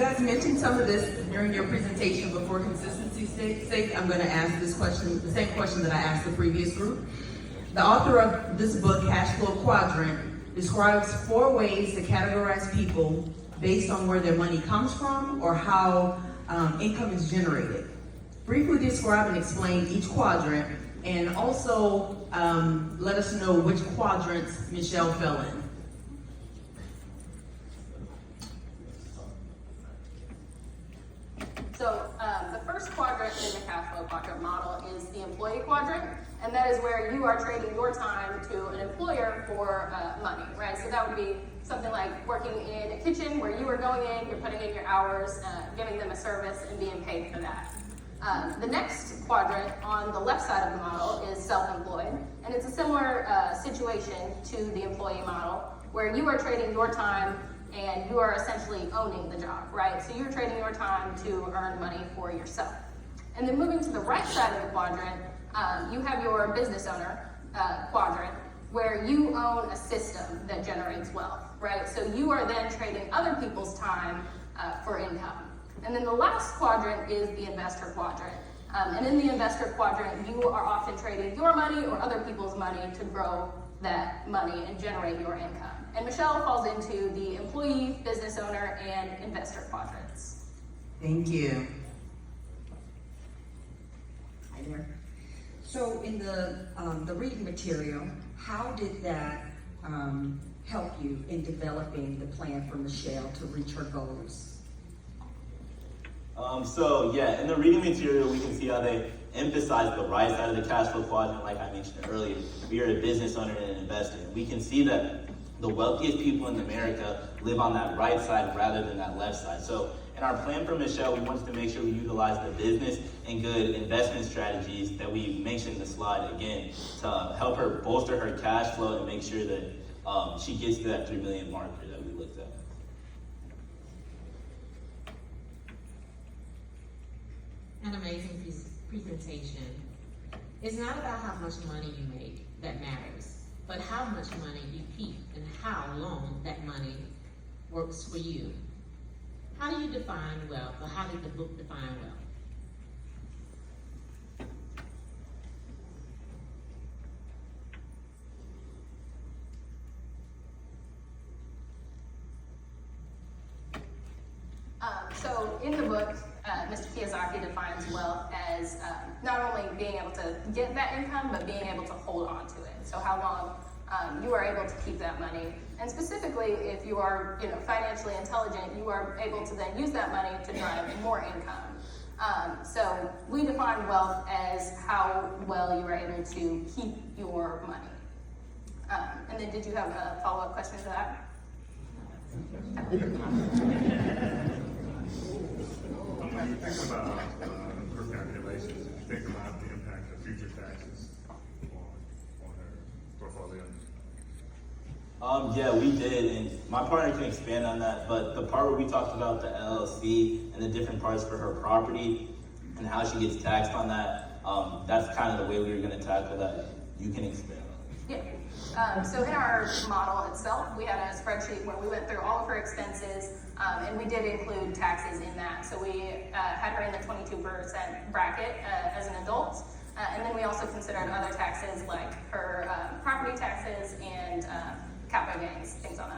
guys mentioned some of this during your presentation, but for consistency's sake, I'm going to ask this question, the same question that I asked the previous group. The author of this book, Cash Flow Quadrant, describes 4 ways to categorize people based on where their money comes from or how income is generated. Briefly describe and explain each quadrant, and also let us know which quadrants Michelle fell in. So the first quadrant in the cash flow quadrant model is the employee quadrant, and that is where you are trading your time to an employer for money, right? So that would be something like working in a kitchen where you are going in, you're putting in your hours, giving them a service, and being paid for that. The next quadrant on the left side of the model is self-employed, and it's a similar situation to the employee model, where you are trading your time and you are essentially owning the job, right? So you're trading your time to earn money for yourself. And then moving to the right side of the quadrant, you have your business owner quadrant, where you own a system that generates wealth, right? So you are then trading other people's time for income. And then the last quadrant is the investor quadrant. And in the investor quadrant, you are often trading your money or other people's money to grow that money and generate your income. And Michelle falls into the employee, business owner, and investor quadrants. Thank you. Hi there. So in the reading material, how did that help you in developing the plan for Michelle to reach her goals? In the reading material, we can see how they emphasize the right side of the cash flow quadrant. Like I mentioned earlier, we are a business owner and an investor. We can see that the wealthiest people in America live on that right side rather than that left side. So in our plan for Michelle, we wanted to make sure we utilize the business and good investment strategies that we mentioned in the slide again to help her bolster her cash flow and make sure that she gets to that 3 million marker that we looked at. An amazing presentation. It's not about how much money you make that matters, but how much money you keep and how long that money works for you. How do you define wealth, or how did the book define wealth? So in the book, Mr. Kiyosaki defines wealth as not only being able to get that income, but being able to hold on to it. So how long you are able to keep that money. And specifically, if you are financially intelligent, you are able to then use that money to drive more income. So we define wealth as how well you are able to keep your money. And then did you have a follow-up question to that? When you think about her calculations, did you think about the impact of future taxes on her portfolio? Yeah, we did, and my partner can expand on that, but the part where we talked about the LLC and the different parts for her property and how she gets taxed on that, that's kind of the way we were going to tackle that. You can expand on it. Yeah. So in our model itself, we had a spreadsheet where we went through all of her expenses, and we did include taxes in that. So we had her in the 22% bracket as an adult, and then we also considered other taxes like her property taxes and capital gains, things of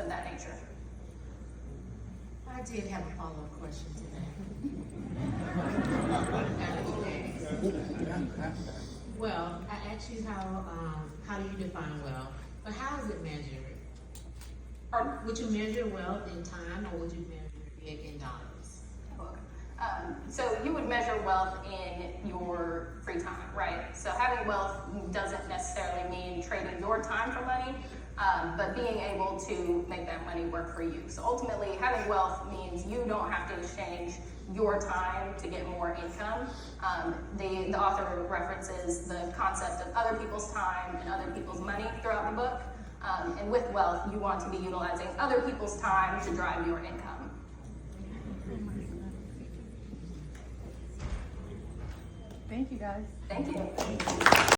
that nature. I did have a follow-up question to that. Well, I asked you how do you define wealth, but how is it measured? Or would you measure wealth in time, or would you measure it in dollars? So you would measure wealth in your free time, right? So having wealth doesn't necessarily mean trading your time for money, but being able to make that money work for you. So ultimately, having wealth means you don't have to exchange your time to get more income. The author references the concept of other people's time and other people's money throughout the book. And with wealth, you want to be utilizing other people's time to drive your income. Thank you, guys. Thank you.